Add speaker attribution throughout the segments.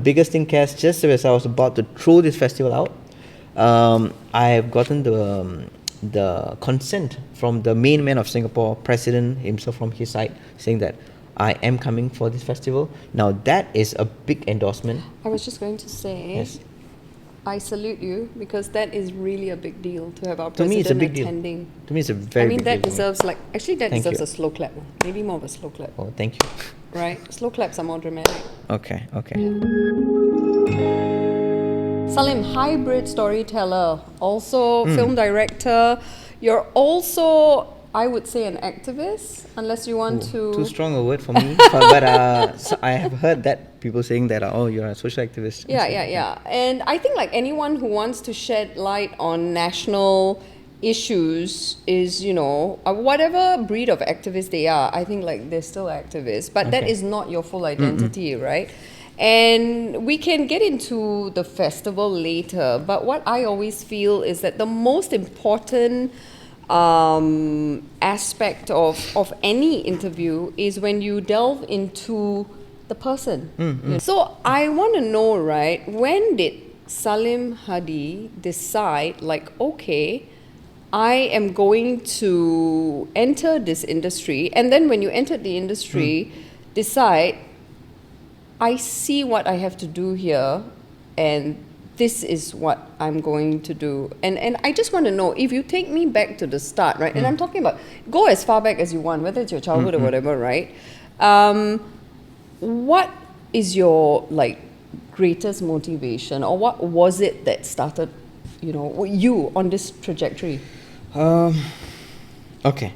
Speaker 1: Biggest thing, Cass, just as I was about to throw this festival out, I have gotten the consent from the main man of Singapore, president himself from his side, saying that I am coming for this festival. Now that is a big endorsement.
Speaker 2: I was just going to say,
Speaker 1: Yes.
Speaker 2: I salute you, because that is really a big deal to have our
Speaker 1: To me, it's a
Speaker 2: president
Speaker 1: big
Speaker 2: attending.
Speaker 1: deal. To me, it's a very
Speaker 2: I mean,
Speaker 1: big
Speaker 2: that
Speaker 1: deal.
Speaker 2: deserves that
Speaker 1: Thank
Speaker 2: deserves
Speaker 1: you.
Speaker 2: a slow clap. Maybe more of a slow clap,
Speaker 1: Oh, thank you.
Speaker 2: right? Slow claps are more dramatic.
Speaker 1: Okay.
Speaker 2: Saleem, hybrid storyteller, also film director. You're also, I would say, an activist, unless you want to.
Speaker 1: Too strong a word for me, but so I have heard that people saying that you're a social activist.
Speaker 2: Yeah. And I think like anyone who wants to shed light on national issues is, whatever breed of activist they are, I think like they're still activists, but that
Speaker 1: Okay.
Speaker 2: is not your full identity, right? And we can get into the festival later, but what I always feel is that the most important aspect of any interview is when you delve into the person. So I want to know, right, when did Saleem Hadi decide, like, okay, I am going to enter this industry, and then when you entered the industry, decide, I see what I have to do here, and this is what I'm going to do. And I just want to know, if you take me back to the start, right? And I'm talking about, go as far back as you want, whether it's your childhood or whatever, right? What is your greatest motivation, or what was it that started, you on this trajectory?
Speaker 1: Okay.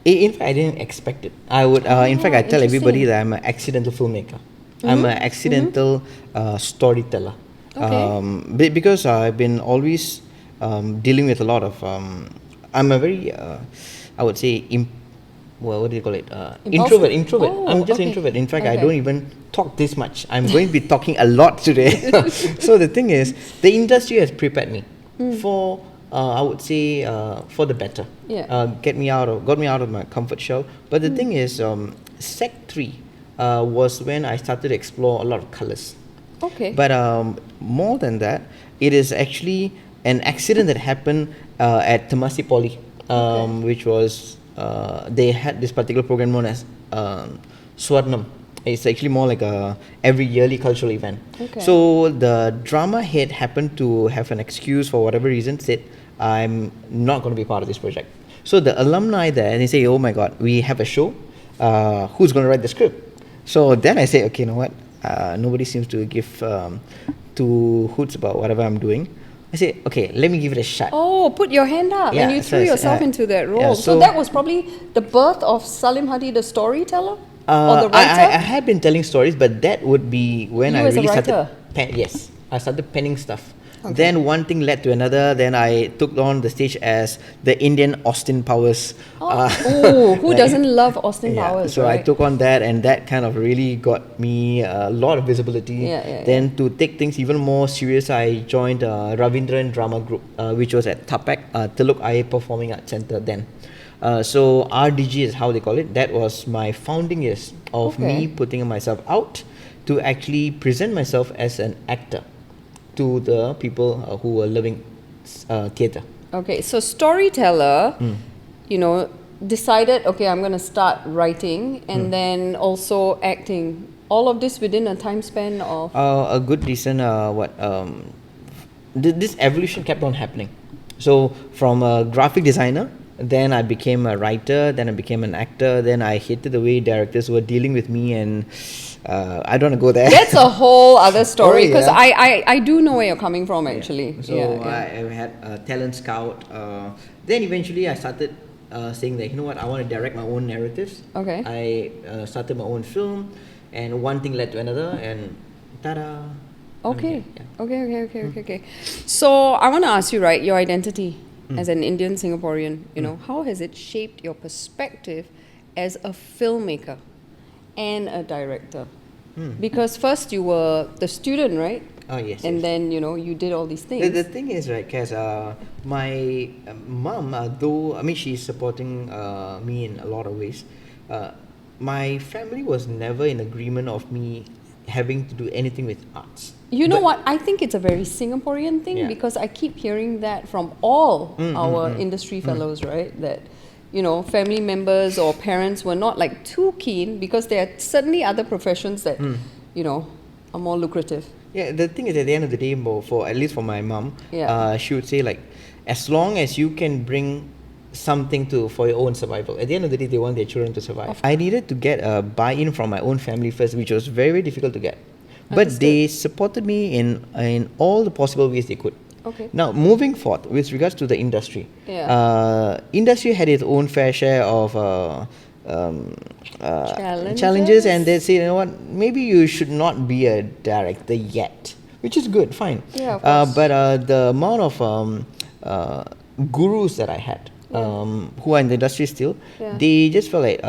Speaker 1: In fact, I didn't expect it. I would, in fact, I tell everybody
Speaker 2: interesting.
Speaker 1: that I'm an accidental filmmaker. I'm an accidental storyteller.
Speaker 2: Okay.
Speaker 1: Because I've been always dealing with a lot of. I'm a very, I would say, what do you call it?
Speaker 2: Impulsive?
Speaker 1: Introvert.
Speaker 2: Oh,
Speaker 1: I'm just
Speaker 2: okay.
Speaker 1: introvert. In fact, I
Speaker 2: Okay.
Speaker 1: don't even talk this much. I'm going to be talking a lot today. So the thing is, the industry has prepared me for. I would say for the better.
Speaker 2: Yeah.
Speaker 1: Got me out of my comfort shell. But the thing is, Sec 3 was when I started to explore a lot of colors.
Speaker 2: Okay.
Speaker 1: But more than that, it is actually an accident that happened at Temasek Poly, which was they had this particular program known as Swarnam. It's actually more like a every yearly cultural event.
Speaker 2: Okay.
Speaker 1: So the drama head happened to have an excuse for whatever reason, said, I'm not going to be part of this project. So the alumni there, they say, oh my God, we have a show. Who's going to write the script? So then I say, okay, you know what? Nobody seems to give two hoots about whatever I'm doing. I say, okay, let me give it a shot.
Speaker 2: Oh, put your hand up,
Speaker 1: Yeah,
Speaker 2: and you
Speaker 1: so
Speaker 2: threw
Speaker 1: it's,
Speaker 2: yourself into that role.
Speaker 1: yeah,
Speaker 2: so
Speaker 1: so-
Speaker 2: that was probably the birth of Saleem Hadi, the storyteller, or the writer.
Speaker 1: I had been telling stories, but that would be when
Speaker 2: You
Speaker 1: I
Speaker 2: as a
Speaker 1: really
Speaker 2: writer?
Speaker 1: started. Yes, I started penning stuff.
Speaker 2: Okay.
Speaker 1: Then one thing led to another. Then I took on the stage as the Indian Austin Powers.
Speaker 2: Who doesn't love Austin Powers?
Speaker 1: So
Speaker 2: right?
Speaker 1: I took on that, and that kind of really got me a lot of visibility. Then to take things even more serious, I joined Ravindran Drama Group, which was at Tapak, Teluk Air Performing Arts Centre then. So RDG is how they call it. That was my founding years of me putting myself out to actually present myself as an actor to the people who were loving theatre.
Speaker 2: Okay, so storyteller, decided, okay, I'm going to start writing, and then also acting. All of this within a time span of...
Speaker 1: A good decent this evolution kept on happening. So from a graphic designer, then I became a writer, then I became an actor, then I hated the way directors were dealing with me, and I don't want to go there.
Speaker 2: That's a whole other story, because
Speaker 1: yeah.
Speaker 2: I do know where you're coming from, actually.
Speaker 1: So I had a talent scout. Then eventually I started saying that, you know what, I want to direct my own narratives.
Speaker 2: Okay.
Speaker 1: I started my own film, and one thing led to another, and ta-da.
Speaker 2: Okay.
Speaker 1: I'm here,
Speaker 2: Okay. So I want to ask you, right, your identity as an Indian Singaporean, how has it shaped your perspective as a filmmaker and a director? Because first you were the student, right?
Speaker 1: Oh, yes.
Speaker 2: And then, you did all these things.
Speaker 1: The thing is, right, Cass, my mom, though, I mean, she's supporting me in a lot of ways, my family was never in agreement of me having to do anything with arts.
Speaker 2: You know what? I think it's a very Singaporean thing because I keep hearing that from all our industry fellows, right? That, you know, family members or parents were not like too keen because there are certainly other professions that, you know, are more lucrative.
Speaker 1: Yeah, the thing is, at the end of the day, for at least for my mom, she would say like, as long as you can bring something for your own survival. At the end of the day, they want their children to survive. I needed to get a buy-in from my own family first, which was very, very difficult to get. But they supported me in all the possible ways they could.
Speaker 2: Okay.
Speaker 1: Now, moving forward, with regards to the industry, industry had its own fair share of challenges, and they say, you know what, maybe you should not be a director yet, which is good, fine.
Speaker 2: Yeah, of course.
Speaker 1: But the amount of gurus that I had, who are in the industry still, they just felt like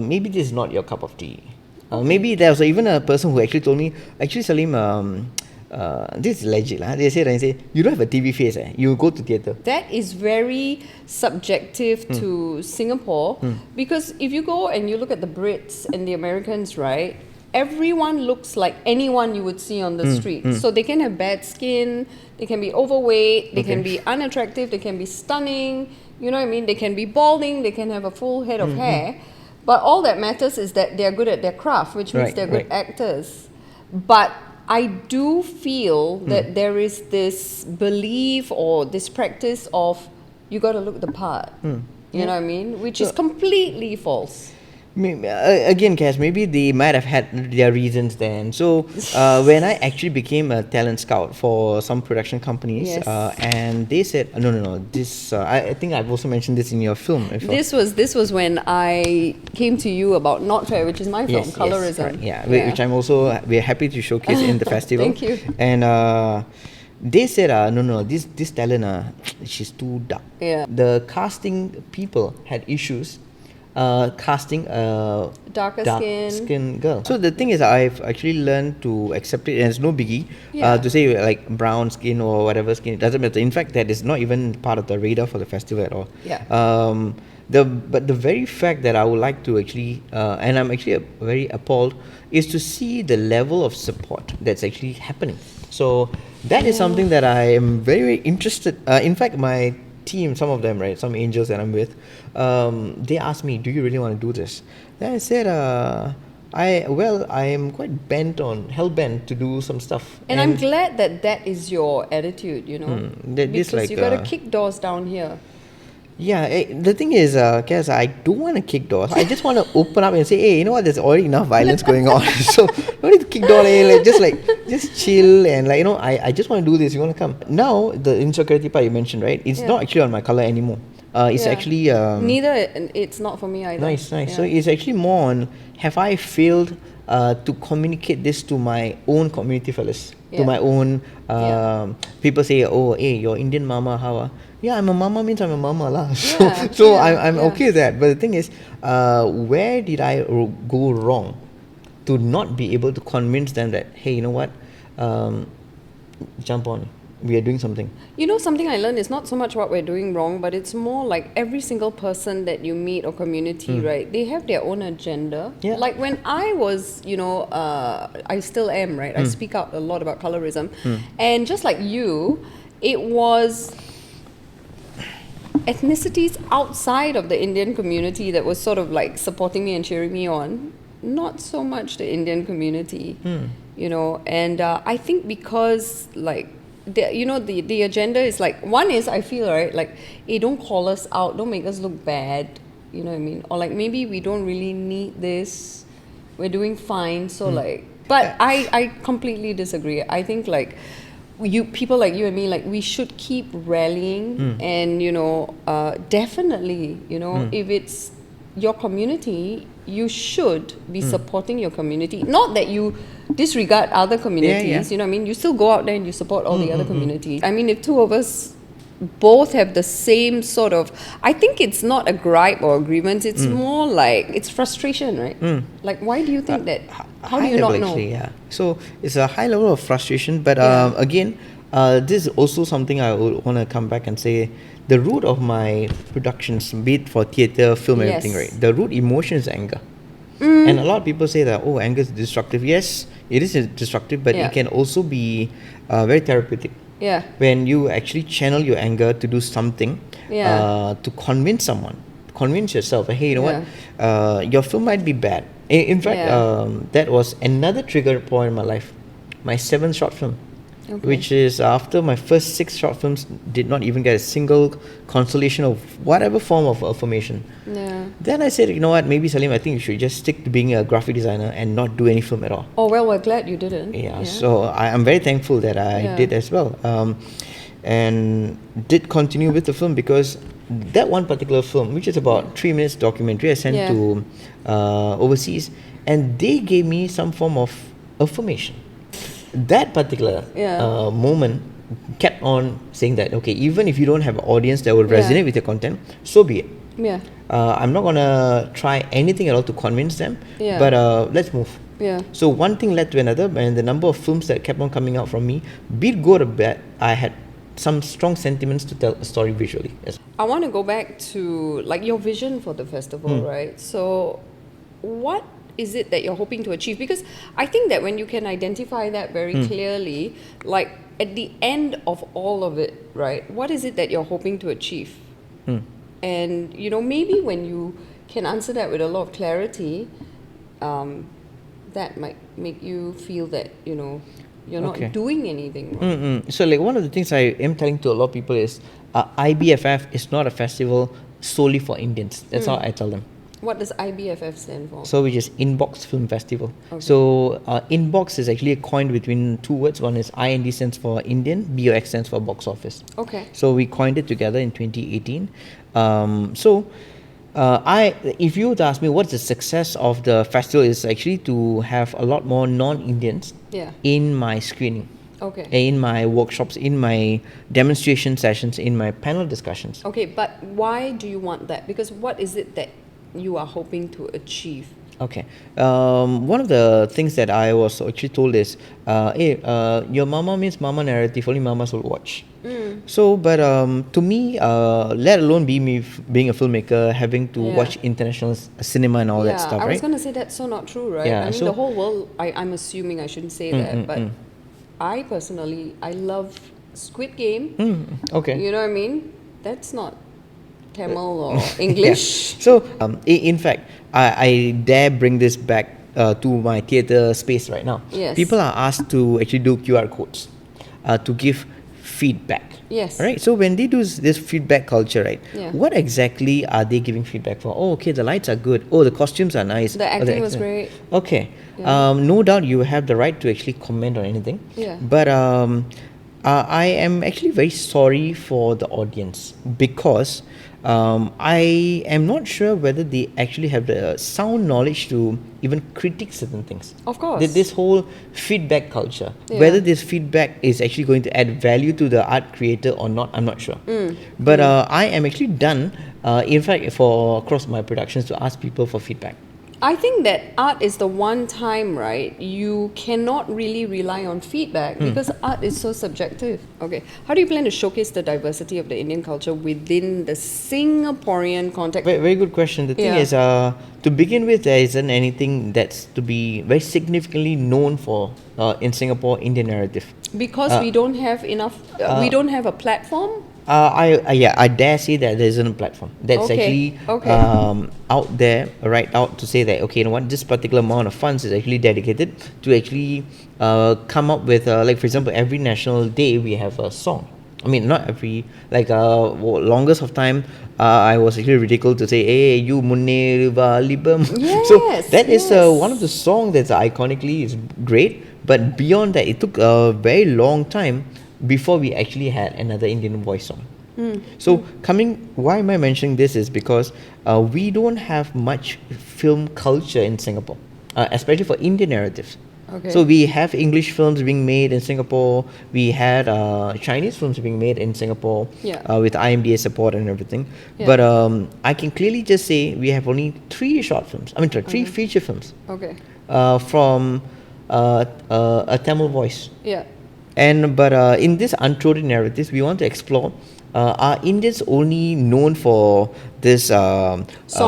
Speaker 1: maybe this is not your cup of tea. Maybe there was even a person who actually told me, actually Saleem, this is legit. They say, you don't have a TV face, you go to theatre.
Speaker 2: That is very subjective to Singapore because if you go and you look at the Brits and the Americans, right, everyone looks like anyone you would see on the street. So they can have bad skin, they can be overweight, they can be unattractive, they can be stunning, you know what I mean? They can be balding, they can have a full head of hair. But all that matters is that they're good at their craft, which means they're good actors. But I do feel that there is this belief or this practice of you got to look the part. You know what I mean? Which is completely false.
Speaker 1: Again, Cass, maybe they might have had their reasons then. So when I actually became a talent scout for some production companies, and they said, no, this I think I've also mentioned this in your film.
Speaker 2: This was when I came to you about Not Fair, which is my film, Colorism.
Speaker 1: Which we're happy to showcase in the festival.
Speaker 2: Thank you.
Speaker 1: And they said, no, this talent, she's too dark.
Speaker 2: Yeah.
Speaker 1: The casting people had issues casting a
Speaker 2: darker
Speaker 1: skin girl. So the thing is, I've actually learned to accept it, and it's no biggie to say like brown skin or whatever skin. It doesn't matter. In fact, that is not even part of the radar for the festival at all. But the very fact that I would like to actually, and I'm actually very appalled, is to see the level of support that's actually happening. So that is something that I am very, very interested. In fact, my team, some of them, right, some angels that I'm with, they asked me, do you really want to do this? Then I said, I am quite hell bent to do some stuff.
Speaker 2: And I'm glad that is your attitude, you know, because you got to kick doors down here.
Speaker 1: Yeah, the thing is, Cass, I don't want to kick doors. I just want to open up and say, hey, you know what, there's already enough violence going on. So, don't need to kick doors, just chill and I just want to do this. You want to come? Now, the insecurity part you mentioned, right? It's not actually on my color anymore. It's actually...
Speaker 2: Neither, it's not for me either.
Speaker 1: Nice. Yeah. So, it's actually more on, have I failed to communicate this to my own community fellas? To my own... People say, oh, hey, your Indian mama, how yeah, I'm a mama means I'm a mama lah. So I'm okay with that. But the thing is, where did I go wrong to not be able to convince them that, hey, you know what, jump on, we are doing something.
Speaker 2: You know, something I learned is not so much what we're doing wrong, but it's more like every single person that you meet or community, right, they have their own agenda. Yeah. Like when I was, I still am, right, I speak out a lot about colorism. And just like you, it was ethnicities outside of the Indian community that was sort of like supporting me and cheering me on, not so much the Indian community, and I think because like the agenda is like, one is I feel, right, like, hey, don't call us out, don't make us look bad, you know what I mean, or like maybe we don't really need this, we're doing fine, so like, but I completely disagree. I think like people like you and me, like, we should keep rallying and definitely if it's your community, you should be supporting your community. Not that you disregard other communities, you know what I mean, you still go out there and you support all the other communities. I mean, if two of us both have the same sort of, I think it's not a gripe or a grievance, it's more like it's frustration, right? Like, why do you think that? How do you not know?
Speaker 1: Actually, so it's a high level of frustration, but again, this is also something I would want to come back and say, the root of my productions, be it for theatre, film, everything, right, the root emotion is anger. And a lot of people say that, oh, anger is destructive. Yes, it is destructive, but
Speaker 2: Yeah.
Speaker 1: it can also be very therapeutic.
Speaker 2: Yeah.
Speaker 1: When you actually channel your anger to do something,
Speaker 2: Yeah.
Speaker 1: to convince someone, convince yourself, hey, you know
Speaker 2: Yeah.
Speaker 1: what, your film might be bad. In fact,
Speaker 2: Yeah.
Speaker 1: that was another trigger point in my life, my 7th short film.
Speaker 2: Okay.
Speaker 1: Which is after my first 6 short films did not even get a single consolation of whatever form of affirmation.
Speaker 2: Yeah.
Speaker 1: Then I said, you know what, maybe Saleem, I think you should just stick to being a graphic designer and not do any film at all.
Speaker 2: Oh, well, we're glad you didn't.
Speaker 1: Yeah, so I'm very thankful that I did as well. And did continue with the film because that one particular film, which is about 3 minutes documentary, I sent to overseas, and they gave me some form of affirmation. That particular moment kept on saying that, okay, even if you don't have an audience that will resonate with your content, so be it.
Speaker 2: Yeah.
Speaker 1: I'm not gonna try anything at all to convince them, but let's move.
Speaker 2: Yeah.
Speaker 1: So one thing led to another, and the number of films that kept on coming out from me, be it good or bad, I had some strong sentiments to tell a story visually. Yes.
Speaker 2: I want to go back to like your vision for the festival, right? So, what is it that you're hoping to achieve? Because I think that when you can identify that very clearly, like at the end of all of it, right, what is it that you're hoping to achieve? And you know, maybe when you can answer that with a lot of clarity, that might make you feel that, you know, you're not doing anything wrong.
Speaker 1: So like one of the things I am telling to a lot of people is iBFF is not a festival solely for Indians. That's how I tell them.
Speaker 2: What does iBFF stand for?
Speaker 1: So which is indBOX Film Festival. So indBOX is actually coined between 2 words. One is IND stands for Indian, BOX stands for box office.
Speaker 2: Okay.
Speaker 1: So we coined it together in 2018. If you would ask me what's the success of the festival, is actually to have a lot more non-Indians in my screening.
Speaker 2: Okay.
Speaker 1: In my workshops, in my demonstration sessions, in my panel discussions.
Speaker 2: Okay, but why do you want that? Because what is it that you are hoping to achieve?
Speaker 1: Okay. One of the things that I was actually told is, hey, your mama means mama narrative, only mamas will watch. So, but to me, let alone being a filmmaker, having to watch international cinema and all that stuff, right?
Speaker 2: I was going to say that's so not true, right?
Speaker 1: Yeah,
Speaker 2: I mean,
Speaker 1: so
Speaker 2: the whole world, I'm assuming I shouldn't say that, but I personally, I love Squid Game.
Speaker 1: Okay.
Speaker 2: You know what I mean? That's not Tamil or English.
Speaker 1: So, in fact, I dare bring this back to my theatre space right now.
Speaker 2: Yes.
Speaker 1: People are asked to actually do QR codes to give feedback.
Speaker 2: Yes.
Speaker 1: Right? So when they do this feedback culture, right?
Speaker 2: Yeah.
Speaker 1: What exactly are they giving feedback for? Oh, okay, the lights are good. Oh, the costumes are nice.
Speaker 2: The acting was great.
Speaker 1: Okay.
Speaker 2: Yeah.
Speaker 1: No doubt you have the right to actually comment on anything.
Speaker 2: Yeah.
Speaker 1: But I am actually very sorry for the audience because I am not sure whether they actually have the sound knowledge to even critique certain things.
Speaker 2: Of course.
Speaker 1: This whole feedback culture, whether this feedback is actually going to add value to the art creator or not, I'm not sure. But I am actually done, in fact, for across my productions to ask people for feedback.
Speaker 2: I think that art is the one time, right, you cannot really rely on feedback because art is so subjective. Okay. How do you plan to showcase the diversity of the Indian culture within the Singaporean context?
Speaker 1: Very, very good question. The thing is, to begin with, there isn't anything that's to be very significantly known for in Singapore Indian narrative.
Speaker 2: Because we don't have enough, we don't have a platform?
Speaker 1: I dare say that there isn't a platform that's actually out there, right out to say that, okay, you know what, this particular amount of funds is actually dedicated to actually come up with, like for example, every National Day we have a song. I mean, not every, like longest of time, I was actually ridiculed to say, hey, you munne valibam.
Speaker 2: Yes,
Speaker 1: So that is one of the songs that's iconically is great, but beyond that, it took a very long time before we actually had another Indian voice song. So why am I mentioning this is because we don't have much film culture in Singapore, especially for Indian narratives.
Speaker 2: Okay.
Speaker 1: So we have English films being made in Singapore, we had Chinese films being made in Singapore with IMDA support and everything. But I can clearly just say we have only 3 short films, three feature films from a Tamil voice.
Speaker 2: Yeah.
Speaker 1: But in this untrodden narratives, we want to explore are Indians only known for this
Speaker 2: Song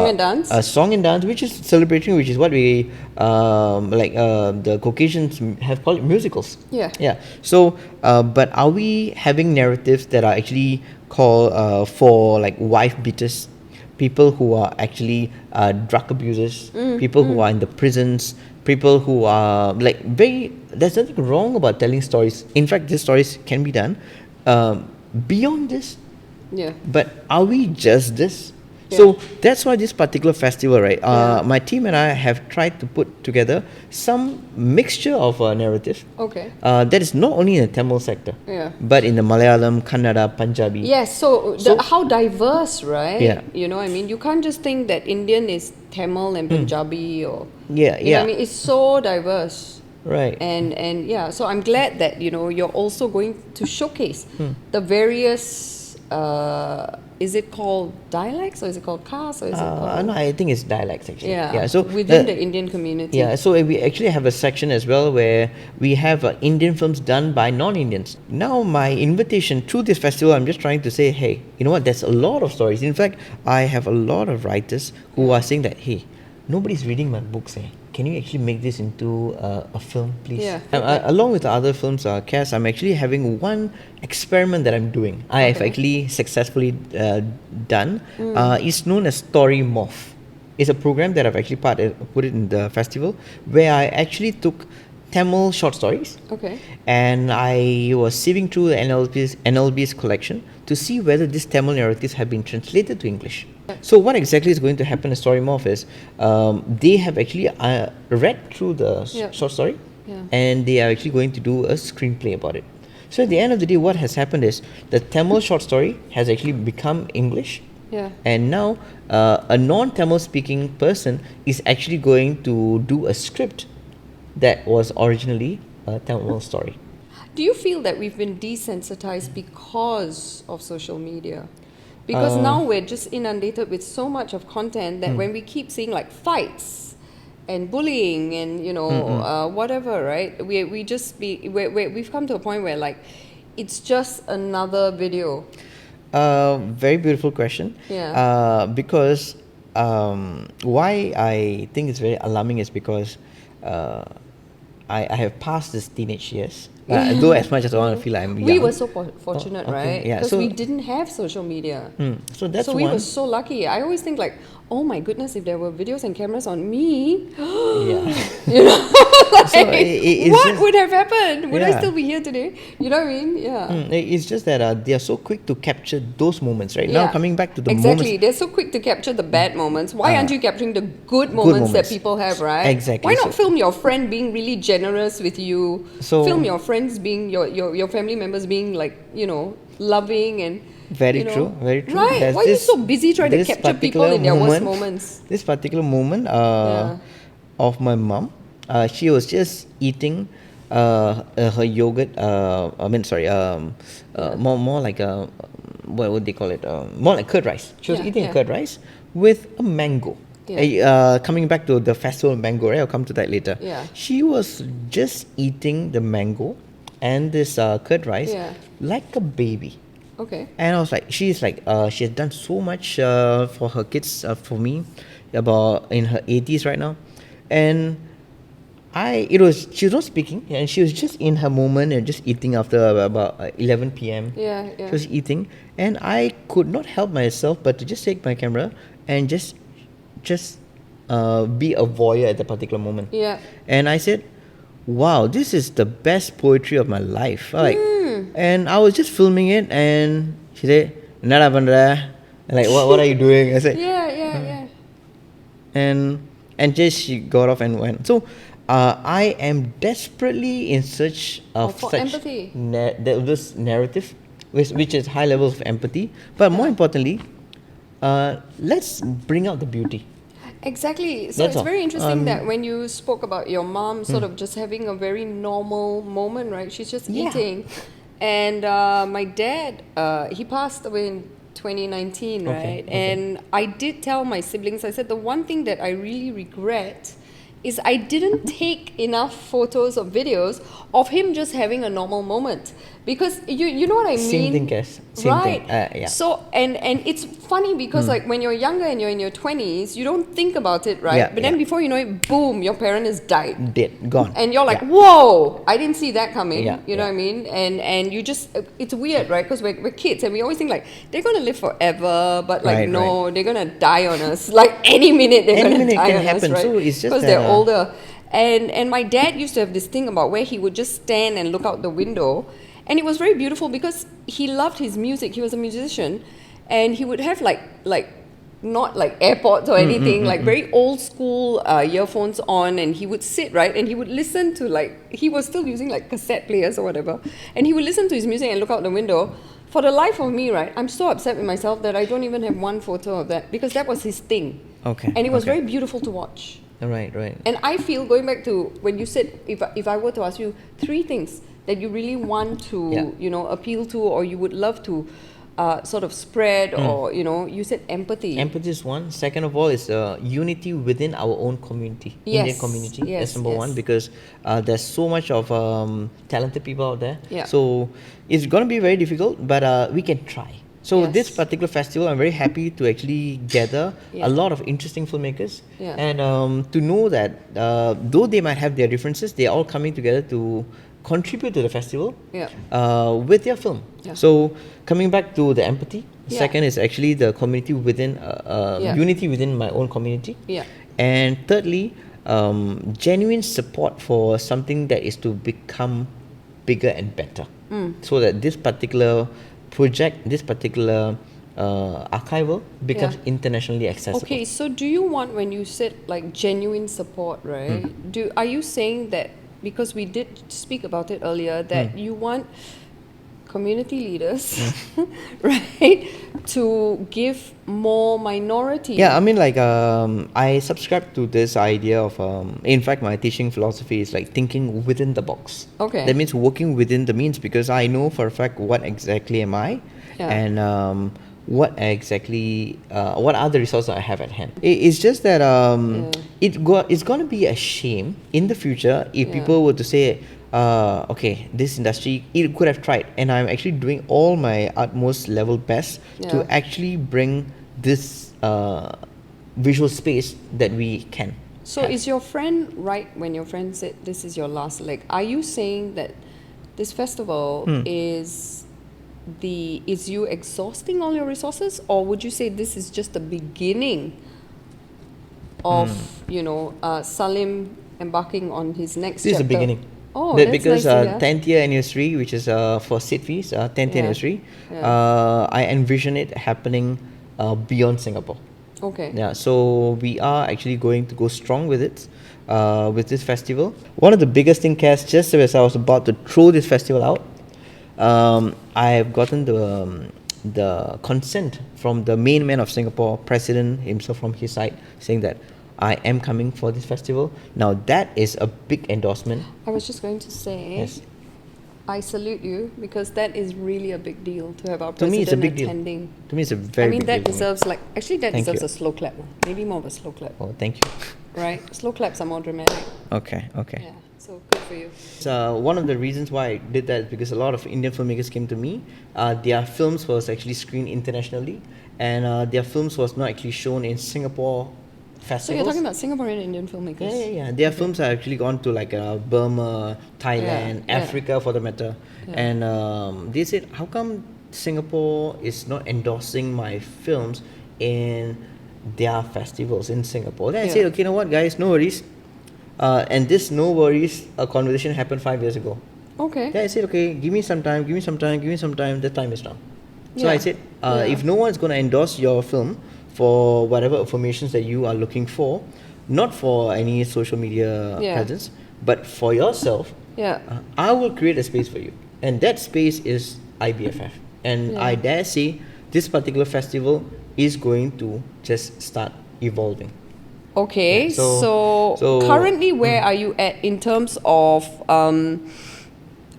Speaker 2: and dance?
Speaker 1: song and dance, which is celebrating, which is what we the Caucasians have called it musicals.
Speaker 2: Yeah.
Speaker 1: So, but are we having narratives that are actually called for like wife beaters, people who are actually drug abusers, people who are in the prisons, people who are like very. There's nothing wrong about telling stories. In fact, these stories can be done beyond this.
Speaker 2: Yeah.
Speaker 1: But are we just this?
Speaker 2: Yeah.
Speaker 1: So that's why this particular festival, right? My team and I have tried to put together some mixture of narratives.
Speaker 2: Okay.
Speaker 1: That is not only in the Tamil sector, but in the Malayalam, Kannada, Punjabi.
Speaker 2: Yes. So, how diverse, right?
Speaker 1: Yeah.
Speaker 2: You know, I mean, you can't just think that Indian is Tamil and Punjabi or you know, I mean, it's so diverse.
Speaker 1: Right.
Speaker 2: And yeah, so I'm glad that you're also going to showcase the various. Is it called dialects or is it called castes or is it called?
Speaker 1: No, I think it's dialects actually.
Speaker 2: Yeah.
Speaker 1: So
Speaker 2: within the Indian community.
Speaker 1: Yeah. So we actually have a section as well where we have Indian films done by non-Indians. Now my invitation through this festival, I'm just trying to say, hey, you know what? There's a lot of stories. In fact, I have a lot of writers who are saying that, hey, nobody's reading my books. Can you actually make this into a film, please?
Speaker 2: Yeah.
Speaker 1: Along with the other films, Cass, I'm actually having one experiment that I'm doing. I have actually successfully done. It's known as Story Morph. It's a program that I've actually put it in the festival where I actually took Tamil short stories.
Speaker 2: Okay.
Speaker 1: And I was sieving through the NLB's collection to see whether these Tamil narratives have been translated to English. So what exactly is going to happen in Story Morph is they have actually read through the short story and they are actually going to do a screenplay about it. So at the end of the day, what has happened is the Tamil short story has actually become English.
Speaker 2: Yeah.
Speaker 1: And now a non-Tamil speaking person is actually going to do a script that was originally a Tamil story.
Speaker 2: Do you feel that we've been desensitized because of social media? Because now we're just inundated with so much of content that when we keep seeing like fights and bullying and whatever, right? We've come to a point where like it's just another video.
Speaker 1: Very beautiful question.
Speaker 2: Yeah.
Speaker 1: Because why I think it's very alarming is because I have passed this teenage years. Though as much as I want to feel like I'm young.
Speaker 2: We were so fortunate, right?
Speaker 1: Yeah.
Speaker 2: Because we didn't have social media.
Speaker 1: So
Speaker 2: we were so lucky. I always think like, oh my goodness, if there were videos and cameras on me, what would have happened? Would I still be here today? You know what I mean? Yeah.
Speaker 1: It's just that they are so quick to capture those moments, right? Now coming back to the moments.
Speaker 2: Exactly. They're so quick to capture the bad moments. Why aren't you capturing the good moments that people have, right?
Speaker 1: Exactly.
Speaker 2: Why not film your friend being really generous with you? Film your friends being, your family members being like, loving and...
Speaker 1: Very true.
Speaker 2: Right? Why are you so busy trying to capture people in their worst moments?
Speaker 1: This particular moment of my mom, she was just eating her yogurt. More like what would they call it? More like curd rice. She was eating curd rice with a mango. Coming back to the festival mango, right? I'll come to that later.
Speaker 2: Yeah.
Speaker 1: She was just eating the mango and this curd rice like a baby.
Speaker 2: Okay.
Speaker 1: And I was like, she has done so much for her kids, for me, about in her 80s right now. And she was not speaking, and she was just in her moment and just eating after about 11 p.m.
Speaker 2: Yeah.
Speaker 1: She was eating, and I could not help myself but to just take my camera and just be a voyeur at that particular moment.
Speaker 2: Yeah.
Speaker 1: And I said, wow, this is the best poetry of my life. And I was just filming it, and she said, "Nada pandra?" Like, what are you doing? I said,
Speaker 2: Yeah.
Speaker 1: And just she got off and went. So, I am desperately in search of
Speaker 2: for
Speaker 1: such
Speaker 2: empathy.
Speaker 1: This narrative, which is high levels of empathy. But more importantly, let's bring out the beauty.
Speaker 2: Exactly. So it's very interesting that when you spoke about your mom sort of just having a very normal moment, right? She's just eating. And my dad, he passed away in 2019, right? Okay. And I did tell my siblings, I said, the one thing that I really regret is I didn't take enough photos or videos of him just having a normal moment. Because you know what I mean?
Speaker 1: Same thing, Cass. Same
Speaker 2: right.
Speaker 1: thing. Yeah.
Speaker 2: So, and it's funny because like when you're younger and you're in your 20s, you don't think about it, right?
Speaker 1: Yeah,
Speaker 2: but then before you know it, boom, your parent is died.
Speaker 1: Dead, gone.
Speaker 2: And you're like, whoa, I didn't see that coming. You know what I mean? And you just, it's weird, right? Because we're kids and we always think like, they're going to live forever, but like, no, they're going to die on us. Like any minute they're going to die on us, right?
Speaker 1: So it's just
Speaker 2: because they're older. And my dad used to have this thing about where he would just stand and look out the window. And it was very beautiful because he loved his music. He was a musician. And he would have like not like AirPods or anything, like very old school earphones on. And he would sit, right? And he would listen to like, he was still using like cassette players or whatever. And he would listen to his music and look out the window. For the life of me, right, I'm so upset with myself that I don't even have one photo of that because that was his thing.
Speaker 1: Okay.
Speaker 2: And it was very beautiful to watch.
Speaker 1: Right.
Speaker 2: And I feel, going back to when you said, if I were to ask you 3 things that you really want to, you know, appeal to, or you would love to sort of spread, or, you know, you said empathy.
Speaker 1: Empathy is one. Second of all is unity within our own community, Indian community. That's number one, because there's so much of talented people out there. So it's going to be very difficult, but we can try. So this particular festival, I'm very happy to actually gather a lot of interesting filmmakers, and to know that though they might have their differences, they're all coming together to contribute to the festival with their film. So coming back to the empathy, second is actually the community within, unity within my own community. And thirdly, genuine support for something that is to become bigger and better. So that this particular project, this particular archival becomes internationally accessible.
Speaker 2: Okay, so do you want, when you said like genuine support, right? Are you saying that, because we did speak about it earlier, that you want community leaders, right, to give more minority?
Speaker 1: Yeah, I mean, like, I subscribe to this idea of, in fact, my teaching philosophy is like thinking within the box.
Speaker 2: Okay.
Speaker 1: That means working within the means, because I know for a fact what exactly am I, and what exactly, what are the resources I have at hand. It's just that it's going to be a shame in the future if people were to say, okay, this industry, it could have tried, and I'm actually doing all my utmost level best to actually bring this visual space that we can.
Speaker 2: So is your friend right when your friend said this is your last leg? Are you saying that this festival is you exhausting all your resources, or would you say this is just the beginning of Saleem embarking on his next chapter?
Speaker 1: This is the beginning.
Speaker 2: Oh, that's
Speaker 1: because
Speaker 2: nice
Speaker 1: 10th year anniversary, which is for SITFI's 10th anniversary, I envision it happening beyond Singapore.
Speaker 2: Okay.
Speaker 1: Yeah, so we are actually going to go strong with it, with this festival. One of the biggest thing, Cass, just as I was about to throw this festival out, I have gotten the consent from the main man of Singapore, president himself from his side, saying that I am coming for this festival. Now that is a big endorsement.
Speaker 2: I was just going to say, I salute you, because that is really a big deal to have our president
Speaker 1: to me, it's a big
Speaker 2: attending.
Speaker 1: Deal. To me, it's a very big deal.
Speaker 2: I mean, that deserves like, actually that
Speaker 1: Thank
Speaker 2: deserves
Speaker 1: you.
Speaker 2: a slow clap. Maybe more of a slow clap.
Speaker 1: Oh, thank you.
Speaker 2: Right? Slow claps are more dramatic.
Speaker 1: Okay.
Speaker 2: Yeah, so good for you.
Speaker 1: So one of the reasons why I did that is because a lot of Indian filmmakers came to me. Their films was actually screened internationally, and their films was not actually shown in Singapore festivals.
Speaker 2: So you're talking about Singaporean Indian filmmakers?
Speaker 1: Yeah. Their films are actually gone to like Burma, Thailand, Africa for the matter. And they said, how come Singapore is not endorsing my films in their festivals in Singapore? Then I said, okay, you know what, guys, no worries. And this no worries conversation happened 5 years ago.
Speaker 2: Okay.
Speaker 1: Then I said, okay, give me some time, the time is now. So I said, if no one's going to endorse your film for whatever information that you are looking for, not for any social media presence, but for yourself, I will create a space for you. And that space is iBFF. And I dare say this particular festival is going to just start evolving.
Speaker 2: Okay, so currently where are you at in terms of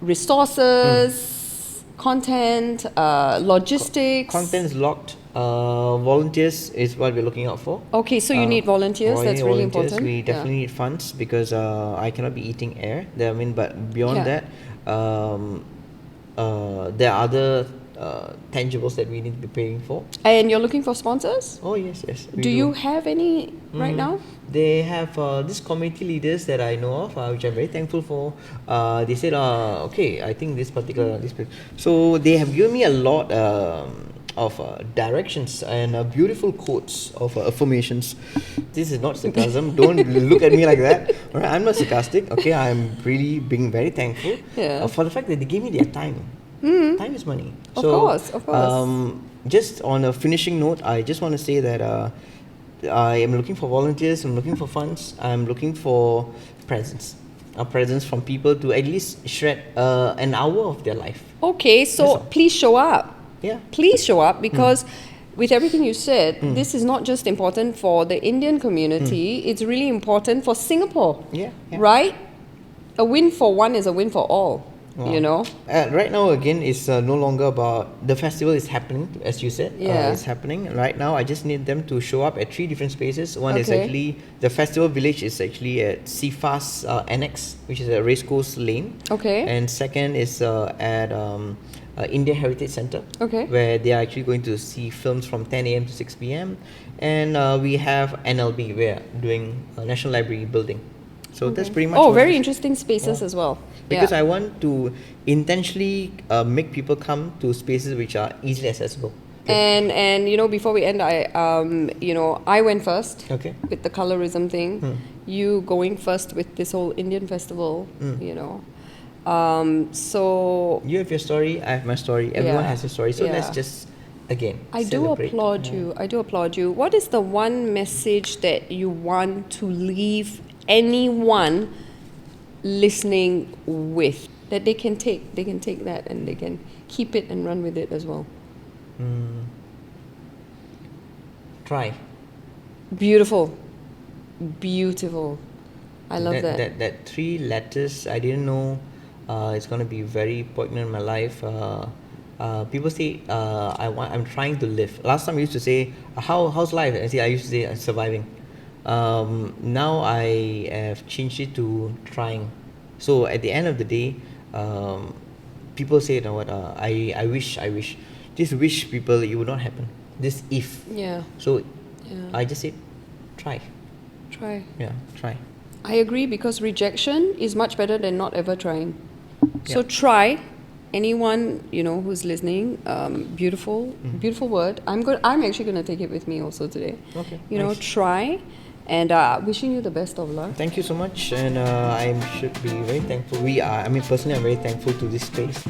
Speaker 2: resources, content, logistics?
Speaker 1: Content's locked. Volunteers is what we're looking out for.
Speaker 2: Okay, so you need volunteers. That's really
Speaker 1: volunteers.
Speaker 2: important.
Speaker 1: We definitely need funds because I cannot be eating air. But beyond
Speaker 2: Yeah.
Speaker 1: that, there are other tangibles that we need to be paying for.
Speaker 2: And you're looking for sponsors?
Speaker 1: Oh yes. we
Speaker 2: Do you have any right now?
Speaker 1: They have these community leaders that I know of, which I'm very thankful for. They said, okay, I think so they have given me a lot of directions and beautiful quotes of affirmations. This is not sarcasm. Don't look at me like that. All right, I'm not sarcastic. Okay, I'm really being very thankful for the fact that they gave me their time. Time is money.
Speaker 2: Of course.
Speaker 1: Just on a finishing note, I just want to say that I am looking for volunteers, I'm looking for funds, I'm looking for presence. A presence from people to at least shred an hour of their life.
Speaker 2: Okay, so please show up.
Speaker 1: Yeah.
Speaker 2: Please show up because with everything you said, this is not just important for the Indian community, it's really important for Singapore.
Speaker 1: Yeah.
Speaker 2: Right? A win for one is a win for all.
Speaker 1: Wow.
Speaker 2: You know?
Speaker 1: Right now, again, it's no longer about the festival is happening, as you said. It's happening right now. I just need them to show up at 3 different spaces. One is actually the festival village is actually at CFAS Annex, which is at Racecourse Lane.
Speaker 2: Okay.
Speaker 1: And second is at India Heritage Centre, where they are actually going to see films from 10 a.m. to 6 p.m. And we have NLB, we're doing National Library building. So that's pretty much.
Speaker 2: Oh, very interesting spaces as well.
Speaker 1: Because I want to intentionally make people come to spaces which are easily accessible.
Speaker 2: And you know, before we end, I went first with the colorism thing. You going first with this whole Indian festival. You know, so
Speaker 1: you have your story, I have my story. Everyone has a story. So let's just
Speaker 2: I do applaud you. I do applaud you. What is the one message that you want to leave anyone listening with, that they can take that and they can keep it and run with it as well?
Speaker 1: Try.
Speaker 2: Beautiful. I love that.
Speaker 1: That 3 letters, I didn't know it's going to be very poignant in my life. People say I'm trying to live. Last time I used to say how's life, and I used to say I'm surviving. Now I have changed it to trying. So at the end of the day, people say, you know what, I wish this wish people, it would not happen, this if. So I just said try. Yeah, try.
Speaker 2: I agree, because rejection is much better than not ever trying. So try. Anyone, you know, who's listening, beautiful word. I'm actually going to take it with me also today. You know, try. And wishing you the best of luck.
Speaker 1: Thank you so much, and I should be very thankful. Personally, I'm very thankful to this space.